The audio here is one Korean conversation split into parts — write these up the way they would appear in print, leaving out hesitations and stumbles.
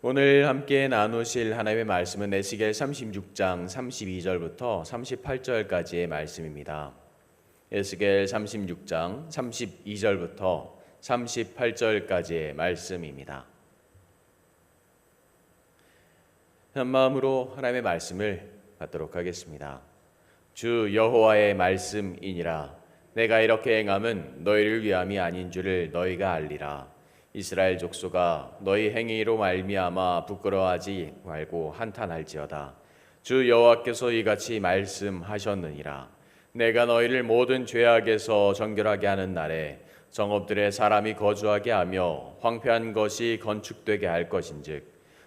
오늘 함께 나누실 하나님의 말씀은 에스겔 36장 32절부터 38절까지의 말씀입니다. 에스겔 36장 32절부터 38절까지의 말씀입니다. 한 마음으로 하나님의 말씀을 받도록 하겠습니다. 주 여호와의 말씀이니라. 내가 이렇게 행함은 너희를 위함이 아닌 줄을 너희가 알리라. 이스라엘 족속아, 너희 행위로 말미암아 부끄러워하지 말고 한탄할지어다. 주 여호와께서 이같이 말씀하셨느니라. 내가 너희를 모든 죄악에서 정결하게 하는 날에 성읍들에 사람이 거주하게 하며 황폐한 것이 건축되게 할 것인즉,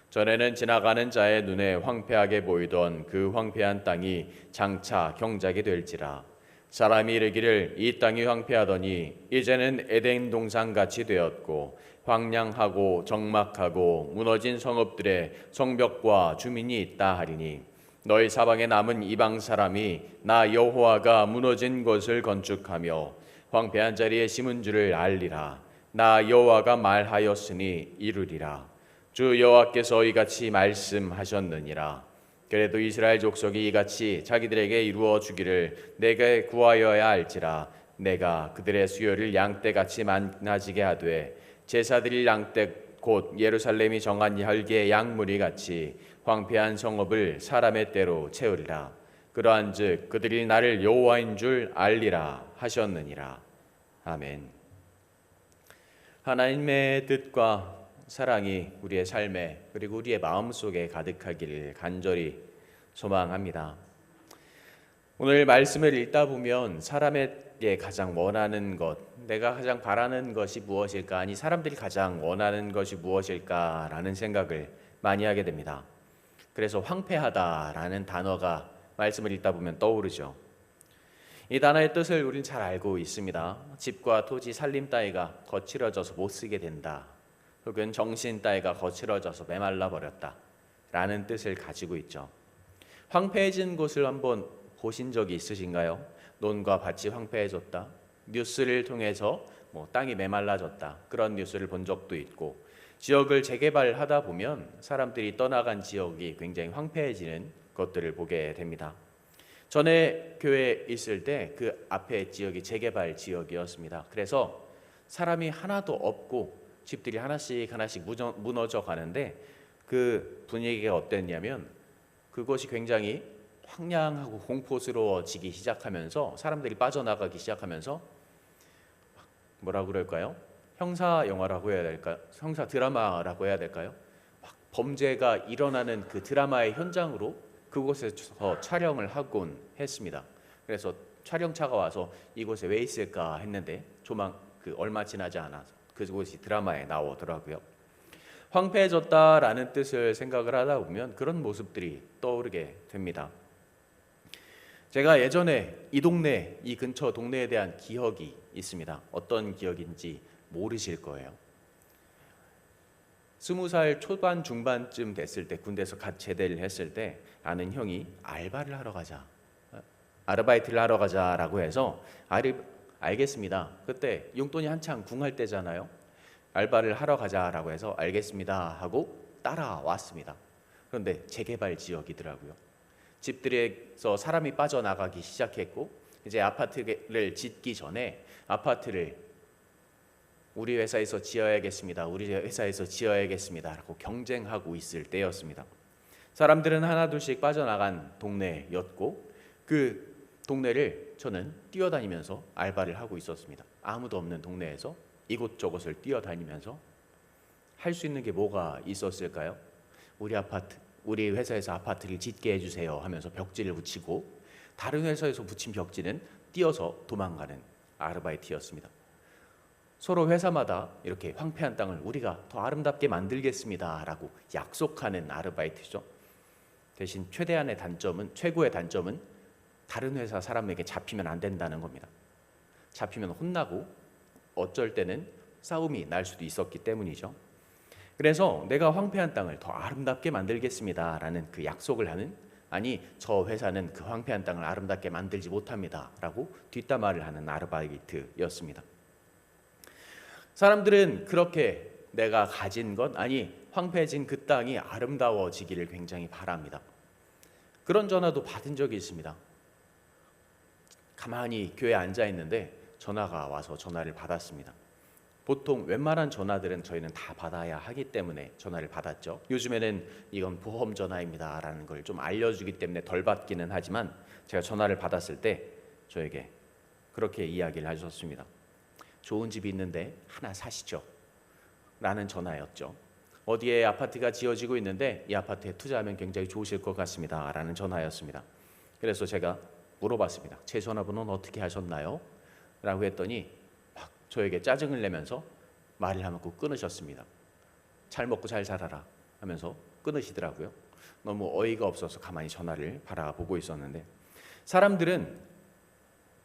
전에는 지나가는 자의 눈에 황폐하게 보이던 그 황폐한 땅이 장차 경작이 될지라. 사람이 이르기를 이 땅이 황폐하더니 이제는 에덴 동산같이 되었고 황량하고 적막하고 무너진 성읍들의 성벽과 주민이 있다 하리니, 너희 사방에 남은 이방 사람이 나 여호와가 무너진 것을 건축하며 황폐한 자리에 심은 줄을 알리라. 나 여호와가 말하였으니 이루리라. 주 여호와께서 이같이 말씀하셨느니라. 그래도 이스라엘 족속이 이같이 자기들에게 이루어 주기를 내게 구하여야 할지라. 내가 그들의 수요를 양떼같이 많아지게 하되 제사 드릴 양떼 곧 예루살렘이 정한 혈기의 양무리 같이 황폐한 성읍을 사람의 때로 채우리라. 그러한즉 그들이 나를 여호와인 줄 알리라 하셨느니라. 아멘. 하나님의 뜻과 사랑이 우리의 삶에 그리고 우리의 마음속에 가득하기를 간절히 소망합니다. 오늘 말씀을 읽다 보면 사람에게 가장 원하는 것, 내가 가장 바라는 것이 무엇일까, 아니 사람들이 가장 원하는 것이 무엇일까라는 생각을 많이 하게 됩니다. 그래서 황폐하다라는 단어가 말씀을 읽다 보면 떠오르죠. 이 단어의 뜻을 우리는 잘 알고 있습니다. 집과 토지, 살림 따위가 거칠어져서 못 쓰게 된다, 혹은 정신 따위가 거칠어져서 메말라 버렸다 라는 뜻을 가지고 있죠. 황폐해진 곳을 한번 보신 적이 있으신가요? 논과 밭이 황폐해졌다, 뉴스를 통해서 땅이 메말라졌다, 그런 뉴스를 본 적도 있고, 지역을 재개발하다 보면 사람들이 떠나간 지역이 굉장히 황폐해지는 것들을 보게 됩니다. 전에 교회에 있을 때 그 앞에 지역이 재개발 지역이었습니다. 그래서 사람이 하나도 없고 집들이 하나씩 무너져 가는데, 그 분위기가 어땠냐면 그것이 굉장히 황량하고 공포스러워지기 시작하면서 사람들이 빠져나가기 시작하면서 뭐라 그럴까요? 형사 영화라고 해야 될까요? 형사 드라마라고 해야 될까요? 막 범죄가 일어나는 그 드라마의 현장으로 그곳에서 촬영을 하곤 했습니다. 그래서 촬영차가 와서 이곳에 왜 있을까 했는데 얼마 지나지 않아서 그곳이 드라마에 나오더라고요. 황폐해졌다라는 뜻을 생각을 하다 보면 그런 모습들이 떠오르게 됩니다. 제가 예전에 이 근처 동네에 대한 기억이 있습니다. 어떤 기억인지 모르실 거예요. 20살 초반 중반쯤 됐을 때, 군대에서 갓 제대를 했을 때 아는 형이 아르바이트를 하러 가자라고 해서 알겠습니다. 그때 용돈이 한창 궁할 때잖아요. 알바를 하러 가자라고 해서 알겠습니다 하고 따라왔습니다. 그런데 재개발 지역이더라고요. 집들에서 사람이 빠져나가기 시작했고, 이제 아파트를 짓기 전에 아파트를 우리 회사에서 지어야겠습니다, 우리 회사에서 지어야겠습니다 라고 경쟁하고 있을 때였습니다. 사람들은 하나둘씩 빠져나간 동네였고, 그 동네를 저는 뛰어다니면서 알바를 하고 있었습니다. 아무도 없는 동네에서 이곳저곳을 뛰어다니면서 할 수 있는 게 뭐가 있었을까요? 우리 회사에서 아파트를 짓게 해주세요 하면서 벽지를 붙이고, 다른 회사에서 붙인 벽지는 띄어서 도망가는 아르바이트였습니다. 서로 회사마다 이렇게 황폐한 땅을 우리가 더 아름답게 만들겠습니다 라고 약속하는 아르바이트죠. 대신 최고의 단점은 다른 회사 사람에게 잡히면 안 된다는 겁니다. 잡히면 혼나고 어쩔 때는 싸움이 날 수도 있었기 때문이죠. 그래서 내가 황폐한 땅을 더 아름답게 만들겠습니다 라는 그 약속을 하는, 아니 저 회사는 그 황폐한 땅을 아름답게 만들지 못합니다 라고 뒷담화를 하는 아르바이트였습니다. 사람들은 그렇게 내가 가진 것, 아니 황폐해진 그 땅이 아름다워지기를 굉장히 바랍니다. 그런 전화도 받은 적이 있습니다. 가만히 교회에 앉아 있는데 전화가 와서 전화를 받았습니다. 보통 웬만한 전화들은 저희는 다 받아야 하기 때문에 전화를 받았죠. 요즘에는 이건 보험 전화입니다 라는 걸 좀 알려주기 때문에 덜 받기는 하지만, 제가 전화를 받았을 때 저에게 그렇게 이야기를 하셨습니다. 좋은 집이 있는데 하나 사시죠 라는 전화였죠. 어디에 아파트가 지어지고 있는데 이 아파트에 투자하면 굉장히 좋으실 것 같습니다 라는 전화였습니다. 그래서 제가 물어봤습니다. 제 전화번호는 어떻게 하셨나요? 라고 했더니 막 저에게 짜증을 내면서 말을 하고 끊으셨습니다. 잘 먹고 잘 살아라 하면서 끊으시더라고요. 너무 어이가 없어서 가만히 전화를 바라보고 있었는데, 사람들은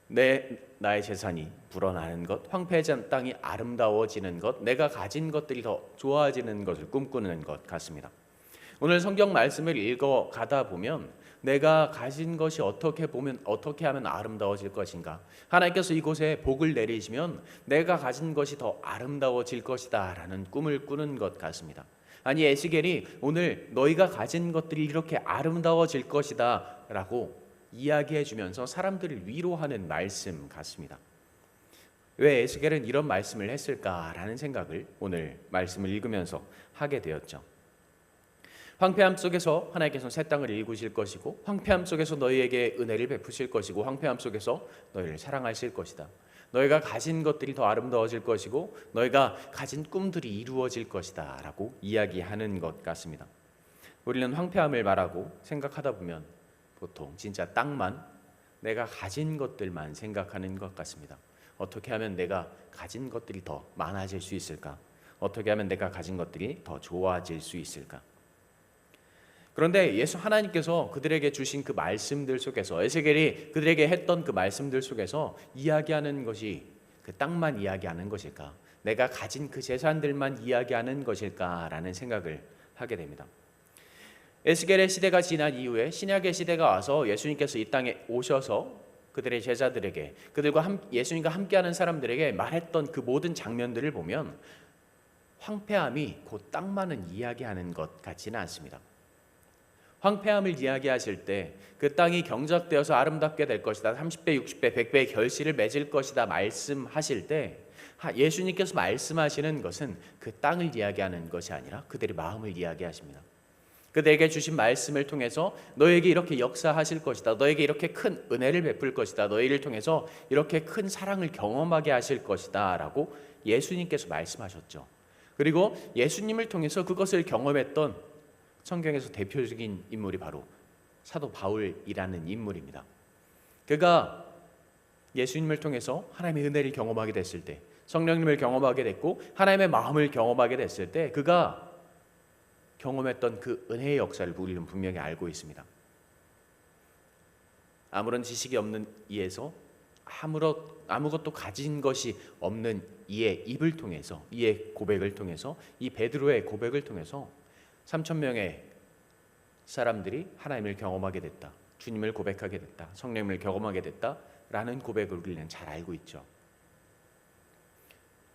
나의 재산이 불어나는 것, 황폐해진 땅이 아름다워지는 것, 내가 가진 것들이 더 좋아지는 것을 꿈꾸는 것 같습니다. 오늘 성경 말씀을 읽어 가다 보면 내가 가진 것이 어떻게 하면 아름다워질 것인가, 하나님께서 이곳에 복을 내리시면 내가 가진 것이 더 아름다워질 것이다 라는 꿈을 꾸는 것 같습니다. 아니, 에스겔이 오늘 너희가 가진 것들이 이렇게 아름다워질 것이다 라고 이야기해 주면서 사람들을 위로하는 말씀 같습니다. 왜 에스겔은 이런 말씀을 했을까라는 생각을 오늘 말씀을 읽으면서 하게 되었죠. 황폐함 속에서 하나님께서는 새 땅을 일구실 것이고, 황폐함 속에서 너희에게 은혜를 베푸실 것이고, 황폐함 속에서 너희를 사랑하실 것이다. 너희가 가진 것들이 더 아름다워질 것이고, 너희가 가진 꿈들이 이루어질 것이다 라고 이야기하는 것 같습니다. 우리는 황폐함을 말하고 생각하다 보면 보통 진짜 땅만, 내가 가진 것들만 생각하는 것 같습니다. 어떻게 하면 내가 가진 것들이 더 많아질 수 있을까? 어떻게 하면 내가 가진 것들이 더 좋아질 수 있을까? 그런데 예수 하나님께서 그들에게 주신 그 말씀들 속에서, 에스겔이 그들에게 했던 그 말씀들 속에서 이야기하는 것이 그 땅만 이야기하는 것일까? 내가 가진 그 재산들만 이야기하는 것일까라는 생각을 하게 됩니다. 에스겔의 시대가 지난 이후에 신약의 시대가 와서 예수님께서 이 땅에 오셔서 그들의 제자들에게, 그들과 예수님과 함께하는 사람들에게 말했던 그 모든 장면들을 보면 황폐함이 곧 땅만은 이야기하는 것 같지는 않습니다. 황폐함을 이야기하실 때 그 땅이 경작되어서 아름답게 될 것이다, 30배, 60배, 100배의 결실을 맺을 것이다 말씀하실 때, 예수님께서 말씀하시는 것은 그 땅을 이야기하는 것이 아니라 그들의 마음을 이야기하십니다. 그들에게 주신 말씀을 통해서 너에게 이렇게 역사하실 것이다, 너에게 이렇게 큰 은혜를 베풀 것이다, 너희를 통해서 이렇게 큰 사랑을 경험하게 하실 것이다 라고 예수님께서 말씀하셨죠. 그리고 예수님을 통해서 그것을 경험했던 성경에서 대표적인 인물이 바로 사도 바울이라는 인물입니다. 그가 예수님을 통해서 하나님의 은혜를 경험하게 됐을 때, 성령님을 경험하게 됐고 하나님의 마음을 경험하게 됐을 때 그가 경험했던 그 은혜의 역사를 우리는 분명히 알고 있습니다. 아무런 지식이 없는 이에서 아무것도 가진 것이 없는 이의 입을 통해서, 이의 고백을 통해서, 이 베드로의 고백을 통해서 3,000명의 사람들이 하나님을 경험하게 됐다, 주님을 고백하게 됐다, 성령님을 경험하게 됐다라는 고백을 우리는 잘 알고 있죠.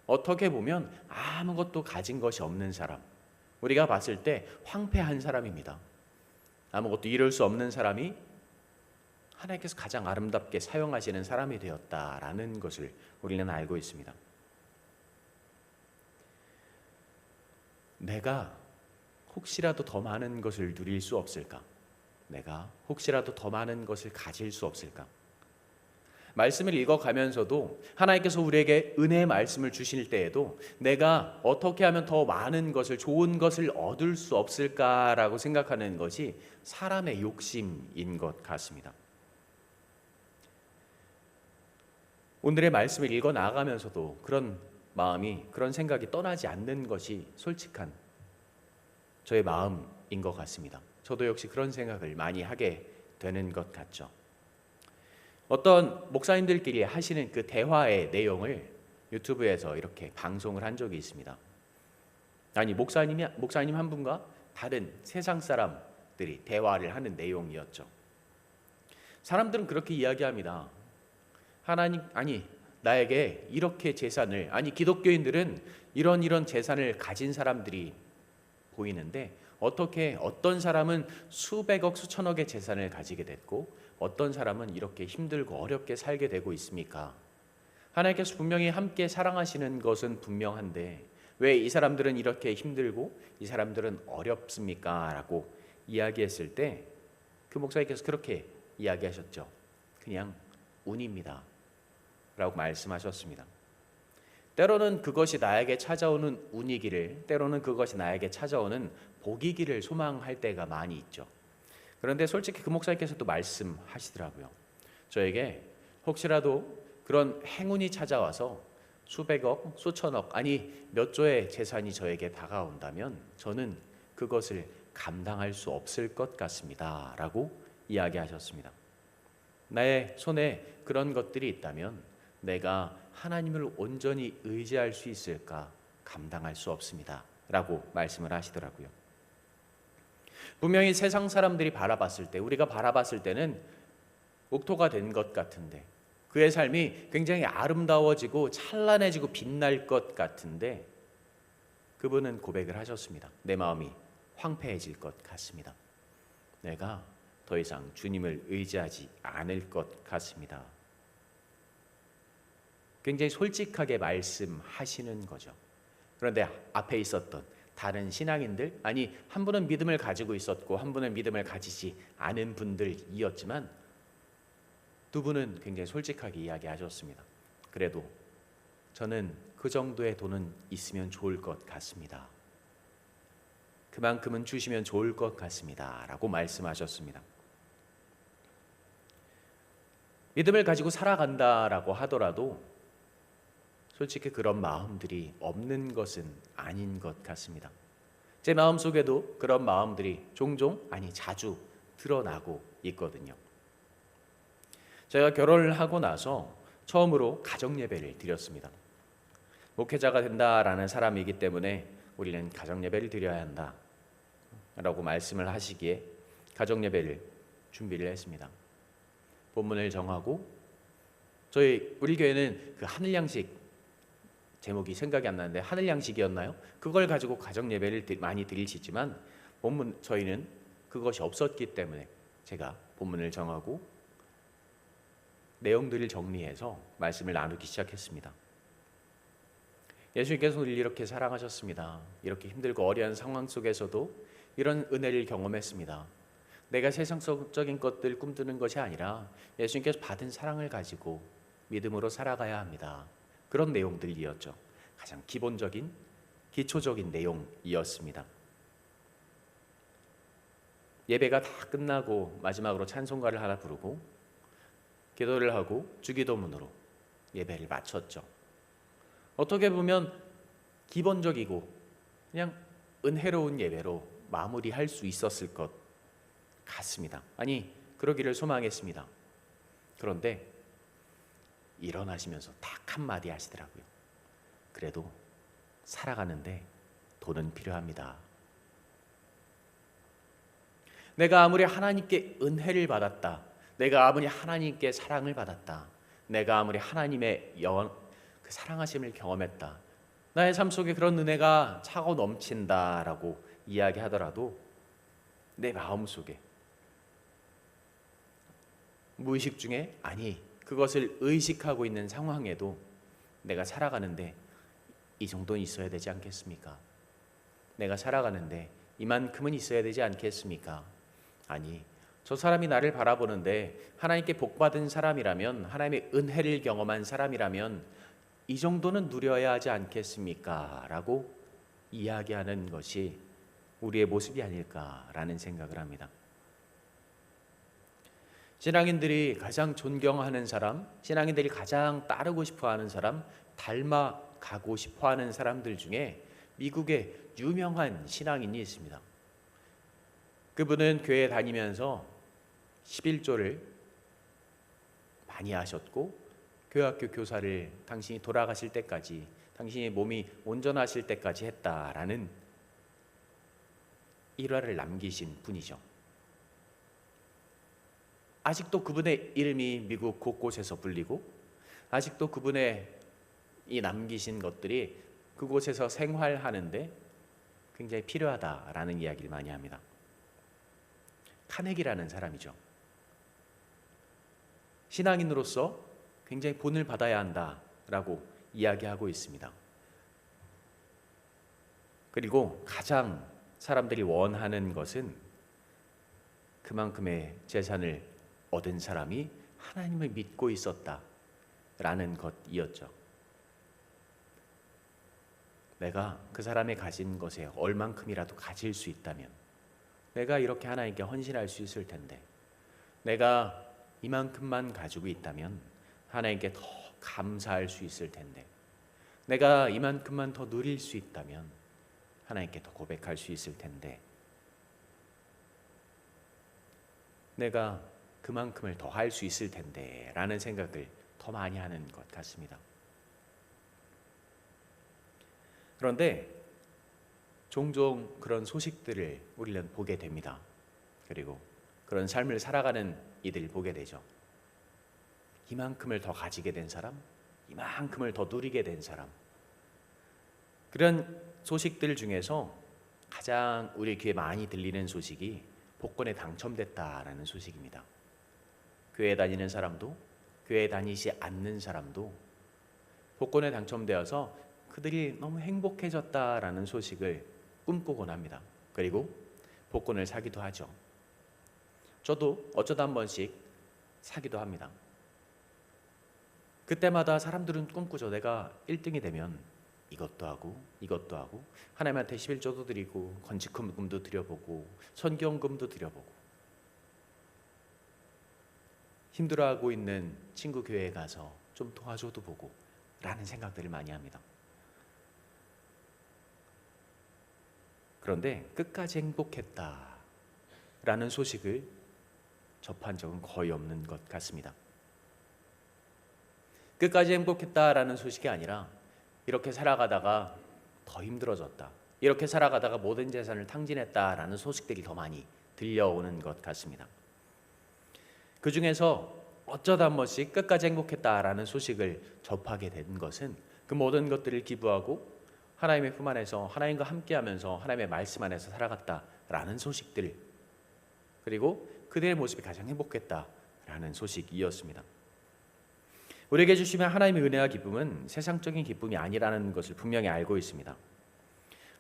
어떻게 보면 아무것도 가진 것이 없는 사람, 우리가 봤을 때 황폐한 사람입니다. 아무것도 이룰 수 없는 사람이 하나님께서 가장 아름답게 사용하시는 사람이 되었다라는 것을 우리는 알고 있습니다. 내가 혹시라도 더 많은 것을 누릴 수 없을까? 내가 혹시라도 더 많은 것을 가질 수 없을까? 말씀을 읽어가면서도 하나님께서 우리에게 은혜의 말씀을 주실 때에도 내가 어떻게 하면 더 많은 것을, 좋은 것을 얻을 수 없을까라고 생각하는 것이 사람의 욕심인 것 같습니다. 오늘의 말씀을 읽어 나가면서도 그런 마음이, 그런 생각이 떠나지 않는 것이 솔직한 저의 마음인 것 같습니다. 저도 역시 그런 생각을 많이 하게 되는 것 같죠. 어떤 목사님들끼리 하시는 그 대화의 내용을 유튜브에서 이렇게 방송을 한 적이 있습니다. 아니, 목사님 한 분과 다른 세상 사람들이 대화를 하는 내용이었죠. 사람들은 그렇게 이야기합니다. 하나님, 나에게 이렇게 재산을, 기독교인들은 이런 재산을 가진 사람들이 보이는데 어떻게 어떤 사람은 수백억 수천억의 재산을 가지게 됐고 어떤 사람은 이렇게 힘들고 어렵게 살게 되고 있습니까? 하나님께서 분명히 함께 사랑하시는 것은 분명한데 왜 이 사람들은 이렇게 힘들고 이 사람들은 어렵습니까? 라고 이야기했을 때 그 목사님께서 그렇게 이야기하셨죠. 그냥 운입니다 라고 말씀하셨습니다. 때로는 그것이 나에게 찾아오는 운이기를, 때로는 그것이 나에게 찾아오는 복이기를 소망할 때가 많이 있죠. 그런데 솔직히 그 목사님께서도 말씀하시더라고요. 저에게 혹시라도 그런 행운이 찾아와서 수백억, 수천억, 아니 몇 조의 재산이 저에게 다가온다면 저는 그것을 감당할 수 없을 것 같습니다 라고 이야기하셨습니다. 나의 손에 그런 것들이 있다면 내가 하나님을 온전히 의지할 수 있을까 감당할 수 없습니다 라고 말씀을 하시더라고요. 분명히 세상 사람들이 바라봤을 때, 우리가 바라봤을 때는 옥토가 된 것 같은데 그의 삶이 굉장히 아름다워지고 찬란해지고 빛날 것 같은데 그분은 고백을 하셨습니다. 내 마음이 황폐해질 것 같습니다. 내가 더 이상 주님을 의지하지 않을 것 같습니다. 굉장히 솔직하게 말씀하시는 거죠. 그런데 앞에 있었던 다른 신앙인들, 아니 한 분은 믿음을 가지고 있었고 한 분은 믿음을 가지지 않은 분들이었지만 두 분은 굉장히 솔직하게 이야기하셨습니다. 그래도 저는 그 정도의 돈은 있으면 좋을 것 같습니다. 그만큼은 주시면 좋을 것 같습니다 라고 말씀하셨습니다. 믿음을 가지고 살아간다라고 하더라도 솔직히 그런 마음들이 없는 것은 아닌 것 같습니다. 제 마음속에도 그런 마음들이 종종, 아니 자주 드러나고 있거든요. 제가 결혼을 하고 나서 처음으로 가정예배를 드렸습니다. 목회자가 된다라는 사람이기 때문에 우리는 가정예배를 드려야 한다 라고 말씀을 하시기에 가정예배를 준비를 했습니다. 본문을 정하고 우리 교회는 그 하늘양식, 제목이 생각이 안 나는데 하늘양식이었나요? 그걸 가지고 가정예배를 많이 드리시지만 저희는 그것이 없었기 때문에 제가 본문을 정하고 내용들을 정리해서 말씀을 나누기 시작했습니다. 예수님께서 우리를 이렇게 사랑하셨습니다. 이렇게 힘들고 어려운 상황 속에서도 이런 은혜를 경험했습니다. 내가 세상적인 것들 꿈꾸는 것이 아니라 예수님께서 받은 사랑을 가지고 믿음으로 살아가야 합니다. 그런 내용들이었죠. 가장 기본적인, 기초적인 내용이었습니다. 예배가 다 끝나고 마지막으로 찬송가를 하나 부르고 기도를 하고 주기도문으로 예배를 마쳤죠. 어떻게 보면 기본적이고 그냥 은혜로운 예배로 마무리할 수 있었을 것 같습니다. 아니, 그러기를 소망했습니다. 그런데 일어나시면서 딱 한마디 하시더라고요. 그래도 살아가는데 돈은 필요합니다. 내가 아무리 하나님께 은혜를 받았다, 내가 아무리 하나님께 사랑을 받았다, 내가 아무리 하나님의 그 사랑하심을 경험했다, 나의 삶 속에 그런 은혜가 차고 넘친다라고 이야기하더라도 내 마음속에 무의식 중에, 아니 그것을 의식하고 있는 상황에도 내가 살아가는데 이 정도는 있어야 되지 않겠습니까? 내가 살아가는데 이만큼은 있어야 되지 않겠습니까? 아니, 저 사람이 나를 바라보는데 하나님께 복받은 사람이라면, 하나님의 은혜를 경험한 사람이라면 이 정도는 누려야 하지 않겠습니까? 라고 이야기하는 것이 우리의 모습이 아닐까라는 생각을 합니다. 신앙인들이 가장 존경하는 사람, 신앙인들이 가장 따르고 싶어하는 사람, 닮아가고 싶어하는 사람들 중에 미국의 유명한 신앙인이 있습니다. 그분은 교회 다니면서 11조를 많이 하셨고 교학교 교사를 당신이 돌아가실 때까지, 당신의 몸이 온전하실 때까지 했다라는 일화를 남기신 분이죠. 아직도 그분의 이름이 미국 곳곳에서 불리고 아직도 그분의 이 남기신 것들이 그곳에서 생활하는데 굉장히 필요하다라는 이야기를 많이 합니다. 카네기라는 사람이죠. 신앙인으로서 굉장히 본을 받아야 한다라고 이야기하고 있습니다. 그리고 가장 사람들이 원하는 것은 그만큼의 재산을 얻은 사람이 하나님을 믿고 있었다라는 것이었죠. 내가 그 사람이 가진 것에 얼만큼이라도 가질 수 있다면, 내가 이렇게 하나님께 헌신할 수 있을 텐데, 내가 이만큼만 가지고 있다면 하나님께 더 감사할 수 있을 텐데, 내가 이만큼만 더 누릴 수 있다면 하나님께 더 고백할 수 있을 텐데, 내가 그만큼을 더 할 수 있을 텐데 라는 생각을 더 많이 하는 것 같습니다. 그런데 종종 그런 소식들을 우리는 보게 됩니다. 그리고 그런 삶을 살아가는 이들을 보게 되죠. 이만큼을 더 가지게 된 사람, 이만큼을 더 누리게 된 사람. 그런 소식들 중에서 가장 우리 귀에 많이 들리는 소식이 복권에 당첨됐다라는 소식입니다. 교회 다니는 사람도, 교회 다니지 않는 사람도 복권에 당첨되어서 그들이 너무 행복해졌다라는 소식을 꿈꾸곤 합니다. 그리고 복권을 사기도 하죠. 저도 어쩌다 한 번씩 사기도 합니다. 그때마다 사람들은 꿈꾸죠. 내가 1등이 되면 이것도 하고 이것도 하고, 하나님한테 11조도 드리고 건축금도 드려보고 선교금도 드려보고, 힘들어하고 있는 친구 교회에 가서 좀 도와줘도 보고 라는 생각들을 많이 합니다. 그런데 끝까지 행복했다라는 소식을 접한 적은 거의 없는 것 같습니다. 끝까지 행복했다라는 소식이 아니라 이렇게 살아가다가 더 힘들어졌다, 이렇게 살아가다가 모든 재산을 탕진했다라는 소식들이 더 많이 들려오는 것 같습니다. 그 중에서 어쩌다 한 번씩 끝까지 행복했다라는 소식을 접하게 된 것은 그 모든 것들을 기부하고 하나님의 품 안에서 하나님과 함께하면서 하나님의 말씀 안에서 살아갔다라는 소식들, 그리고 그들의 모습이 가장 행복했다라는 소식이었습니다. 우리에게 주시면 하나님의 은혜와 기쁨은 세상적인 기쁨이 아니라는 것을 분명히 알고 있습니다.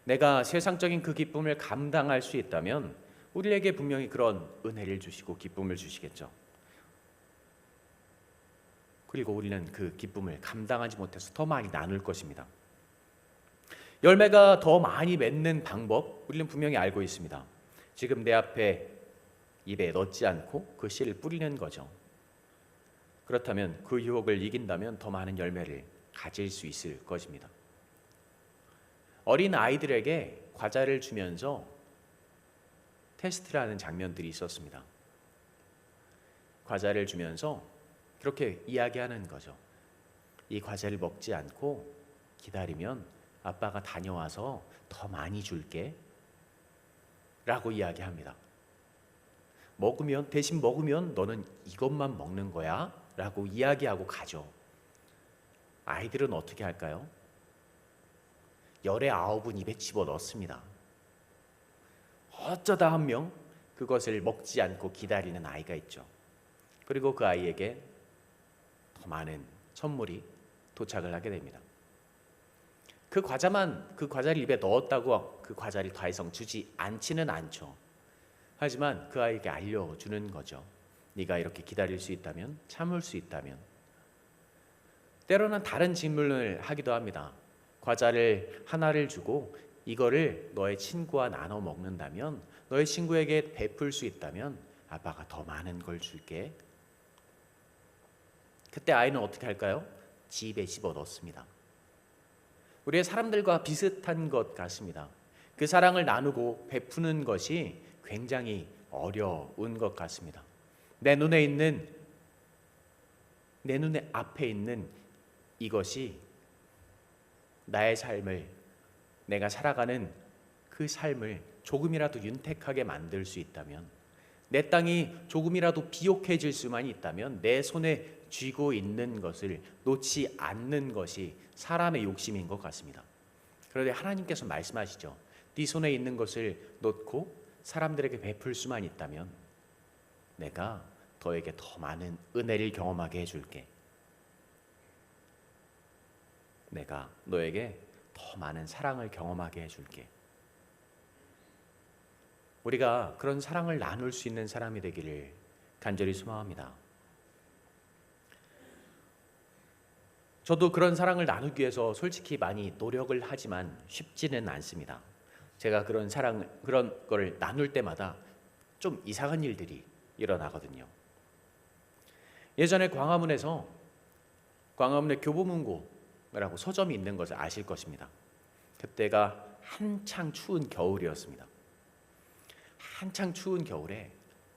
내가 세상적인 그 기쁨을 감당할 수 있다면 우리에게 분명히 그런 은혜를 주시고 기쁨을 주시겠죠. 그리고 우리는 그 기쁨을 감당하지 못해서 더 많이 나눌 것입니다. 열매가 더 많이 맺는 방법, 우리는 분명히 알고 있습니다. 지금 내 앞에 입에 넣지 않고 그 씨를 뿌리는 거죠. 그렇다면 그 유혹을 이긴다면 더 많은 열매를 가질 수 있을 것입니다. 어린 아이들에게 과자를 주면서 테스트를 하는 장면들이 있었습니다. 과자를 주면서 그렇게 이야기하는 거죠. 이 과자를 먹지 않고 기다리면 아빠가 다녀와서 더 많이 줄게 라고 이야기합니다. 대신 먹으면 너는 이것만 먹는 거야 라고 이야기하고 가죠. 아이들은 어떻게 할까요? 열의 9은 입에 집어넣습니다. 어쩌다 한 명 그것을 먹지 않고 기다리는 아이가 있죠. 그리고 그 아이에게 더 많은 선물이 도착을 하게 됩니다. 그 과자를 입에 넣었다고 그 과자를 더 이상 주지 않지는 않죠. 하지만 그 아이에게 알려주는 거죠. 네가 이렇게 기다릴 수 있다면, 참을 수 있다면. 때로는 다른 질문을 하기도 합니다. 과자를 하나를 주고 이거를 너의 친구와 나눠 먹는다면, 너의 친구에게 베풀 수 있다면 아빠가 더 많은 걸 줄게. 그때 아이는 어떻게 할까요? 집에 집어 넣습니다. 우리의 사람들과 비슷한 것 같습니다. 그 사랑을 나누고 베푸는 것이 굉장히 어려운 것 같습니다. 내 눈에 앞에 있는 이것이 나의 삶을, 내가 살아가는 그 삶을 조금이라도 윤택하게 만들 수 있다면, 내 땅이 조금이라도 비옥해질 수만 있다면 내 손에 쥐고 있는 것을 놓지 않는 것이 사람의 욕심인 것 같습니다. 그런데 하나님께서 말씀하시죠. 네 손에 있는 것을 놓고 사람들에게 베풀 수만 있다면 내가 너에게 더 많은 은혜를 경험하게 해줄게. 내가 너에게 더 많은 사랑을 경험하게 해줄게. 우리가 그런 사랑을 나눌 수 있는 사람이 되기를 간절히 소망합니다. 저도 그런 사랑을 나누기 위해서 솔직히 많이 노력을 하지만 쉽지는 않습니다. 제가 그런 걸 나눌 때마다 좀 이상한 일들이 일어나거든요. 예전에 광화문에 교보문고라고 서점이 있는 것을 아실 것입니다. 그때가 한창 추운 겨울이었습니다. 한창 추운 겨울에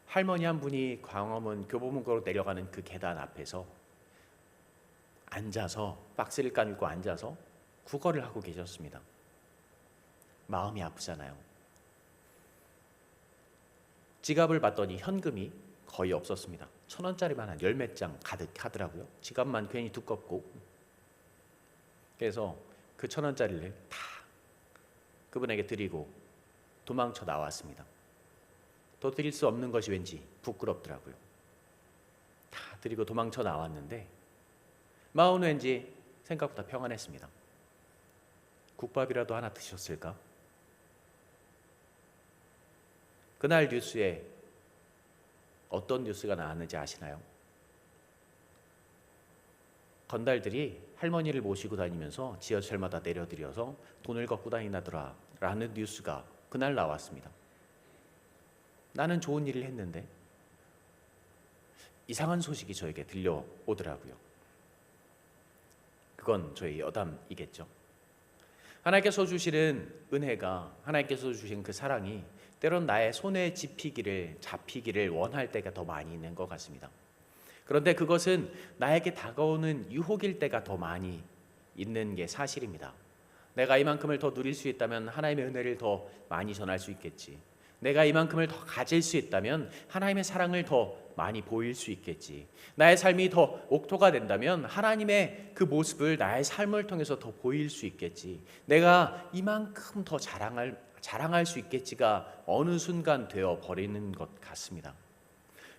할머니 한 분이 광화문 교보문고로 내려가는 그 계단 앞에서 앉아서 박스를 까들고 앉아서 구걸을 하고 계셨습니다. 마음이 아프잖아요. 지갑을 봤더니 현금이 거의 없었습니다. 1,000원짜리만 한 10몇 장 가득하더라고요. 지갑만 괜히 두껍고. 그래서 그 1,000원짜리를 다 그분에게 드리고 도망쳐 나왔습니다. 또 드릴 수 없는 것이 왠지 부끄럽더라고요. 다 드리고 도망쳐 나왔는데 마음은 왠지 생각보다 평안했습니다. 국밥이라도 하나 드셨을까? 그날 뉴스에 어떤 뉴스가 나왔는지 아시나요? 건달들이 할머니를 모시고 다니면서 지하철마다 내려드려서 돈을 걷고 다니나더라 라는 뉴스가 그날 나왔습니다. 나는 좋은 일을 했는데 이상한 소식이 저에게 들려오더라고요. 그건 저의 여담이겠죠. 하나님께서 주시는 은혜가, 하나님께서 주신 그 사랑이 때론 나의 손에 잡히기를 원할 때가 더 많이 있는 것 같습니다. 그런데 그것은 나에게 다가오는 유혹일 때가 더 많이 있는 게 사실입니다. 내가 이만큼을 더 누릴 수 있다면 하나님의 은혜를 더 많이 전할 수 있겠지. 내가 이만큼을 더 가질 수 있다면 하나님의 사랑을 더 많이 보일 수 있겠지. 나의 삶이 더 옥토가 된다면 하나님의 그 모습을 나의 삶을 통해서 더 보일 수 있겠지. 내가 이만큼 더 자랑할 수 있겠지가 어느 순간 되어 버리는 것 같습니다.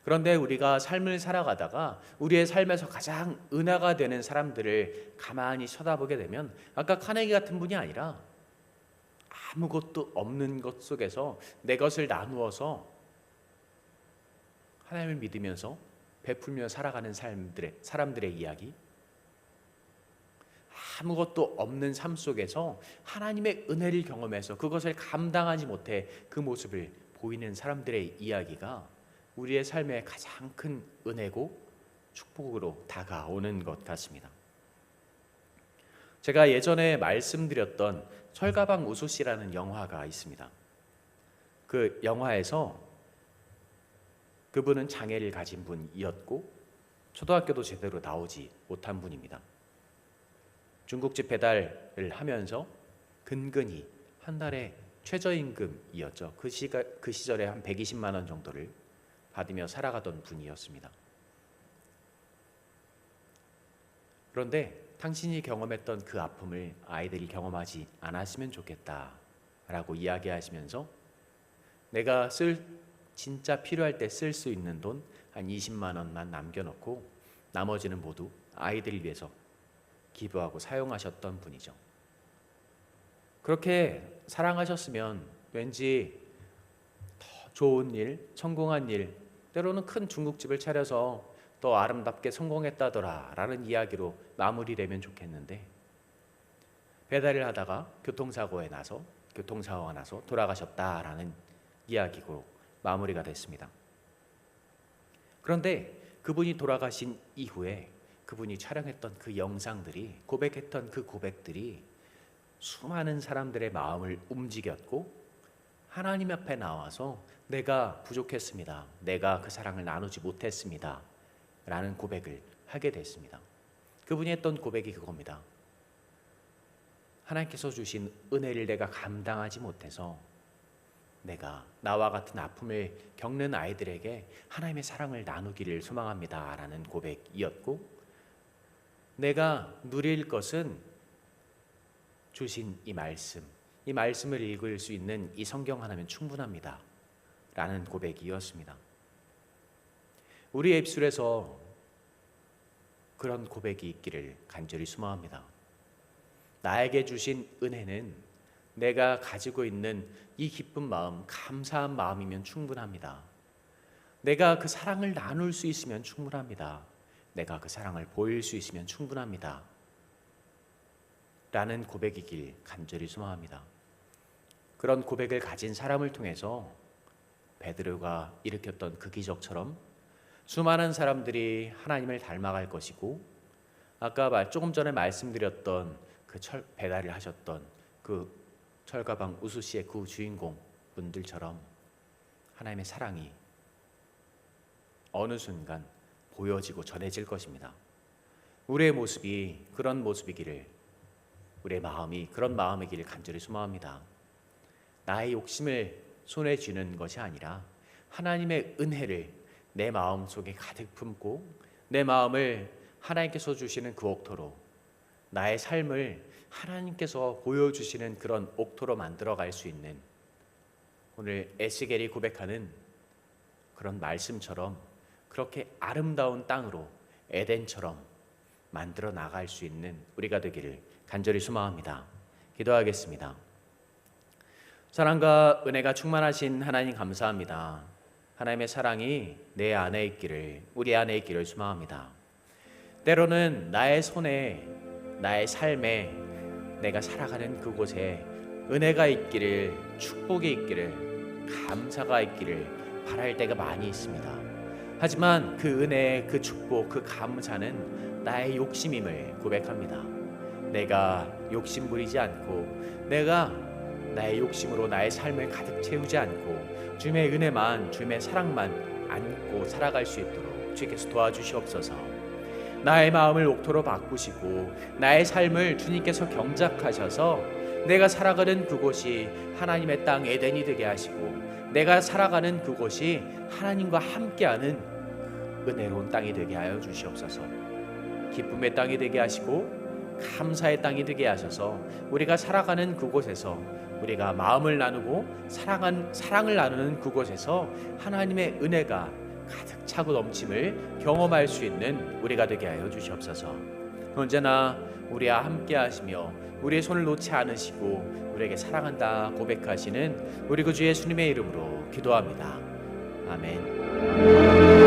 그런데 우리가 삶을 살아가다가 우리의 삶에서 가장 은혜가 되는 사람들을 가만히 쳐다보게 되면 아까 카네기 같은 분이 아니라 아무것도 없는 것 속에서 내 것을 나누어서 하나님을 믿으면서 베풀며 살아가는 사람들의 이야기, 아무것도 없는 삶 속에서 하나님의 은혜를 경험해서 그것을 감당하지 못해 그 모습을 보이는 사람들의 이야기가 우리의 삶의 가장 큰 은혜고 축복으로 다가오는 것 같습니다. 제가 예전에 말씀드렸던 철가방 우수씨라는 영화가 있습니다. 그 영화에서 그분은 장애를 가진 분이었고 초등학교도 제대로 나오지 못한 분입니다. 중국집 배달을 하면서 근근히 한 달에 최저임금이었죠. 그 시절에 한 120만 원 정도를 받으며 살아가던 분이었습니다. 그런데 당신이 경험했던 그 아픔을 아이들이 경험하지 않았으면 좋겠다라고 이야기하시면서 내가 진짜 필요할 때 쓸 수 있는 돈 한 20만 원만 남겨놓고 나머지는 모두 아이들을 위해서 기부하고 사용하셨던 분이죠. 그렇게 사랑하셨으면 왠지 더 좋은 일, 성공한 일, 때로는 큰 중국집을 차려서 더 아름답게 성공했다더라 라는 이야기로 마무리되면 좋겠는데 배달을 하다가 교통사고가 나서 돌아가셨다라는 이야기로 마무리가 됐습니다. 그런데 그분이 돌아가신 이후에 그분이 촬영했던 그 영상들이, 고백했던 그 고백들이 수많은 사람들의 마음을 움직였고 하나님 앞에 나와서 내가 부족했습니다. 내가 그 사랑을 나누지 못했습니다. 라는 고백을 하게 됐습니다. 그분이 했던 고백이 그겁니다. 하나님께서 주신 은혜를 내가 감당하지 못해서 내가 나와 같은 아픔을 겪는 아이들에게 하나님의 사랑을 나누기를 소망합니다. 라는 고백이었고 내가 누릴 것은 주신 이 말씀, 이 말씀을 읽을 수 있는 이 성경 하나면 충분합니다 라는 고백이었습니다. 우리의 입술에서 그런 고백이 있기를 간절히 소망합니다. 나에게 주신 은혜는 내가 가지고 있는 이 기쁜 마음, 감사한 마음이면 충분합니다. 내가 그 사랑을 나눌 수 있으면 충분합니다. 내가 그 사랑을 보일 수 있으면 충분합니다 라는 고백이길 간절히 소망합니다. 그런 고백을 가진 사람을 통해서 베드로가 일으켰던 그 기적처럼 수많은 사람들이 하나님을 닮아갈 것이고, 아까 조금 전에 말씀드렸던 그 배달을 하셨던 그 철가방 우수씨의 그 주인공 분들처럼 하나님의 사랑이 어느 순간 보여지고 전해질 것입니다. 우리의 모습이 그런 모습이기를, 우리의 마음이 그런 마음이기를 간절히 소망합니다. 나의 욕심을 손에 쥐는 것이 아니라 하나님의 은혜를 내 마음 속에 가득 품고 내 마음을 하나님께서 주시는 그 옥토로, 나의 삶을 하나님께서 보여주시는 그런 옥토로 만들어갈 수 있는, 오늘 에스겔이 고백하는 그런 말씀처럼 그렇게 아름다운 땅으로 에덴처럼 만들어 나갈 수 있는 우리가 되기를 간절히 소망합니다. 기도하겠습니다. 사랑과 은혜가 충만하신 하나님 감사합니다. 하나님의 사랑이 내 안에 있기를, 우리 안에 있기를 소망합니다. 때로는 나의 손에, 나의 삶에, 내가 살아가는 그곳에 은혜가 있기를, 축복이 있기를, 감사가 있기를 바랄 때가 많이 있습니다. 하지만 그 은혜, 그 축복, 그 감사는 나의 욕심임을 고백합니다. 내가 욕심 부리지 않고, 내가 나의 욕심으로 나의 삶을 가득 채우지 않고 주님의 은혜만, 주님의 사랑만 안고 살아갈 수 있도록 주께서 도와주시옵소서. 나의 마음을 옥토로 바꾸시고 나의 삶을 주님께서 경작하셔서 내가 살아가는 그곳이 하나님의 땅 에덴이 되게 하시고, 내가 살아가는 그곳이 하나님과 함께하는 은혜로운 땅이 되게 하여 주시옵소서. 기쁨의 땅이 되게 하시고 감사의 땅이 되게 하셔서 우리가 살아가는 그곳에서, 우리가 마음을 나누고 사랑을 나누는 그곳에서 하나님의 은혜가 가득 차고 넘침을 경험할 수 있는 우리가 되게 하여 주시옵소서. 언제나 우리와 함께 하시며 우리의 손을 놓지 않으시고 우리에게 사랑한다 고백하시는 우리 구 주 예수님의 이름으로 기도합니다. 아멘.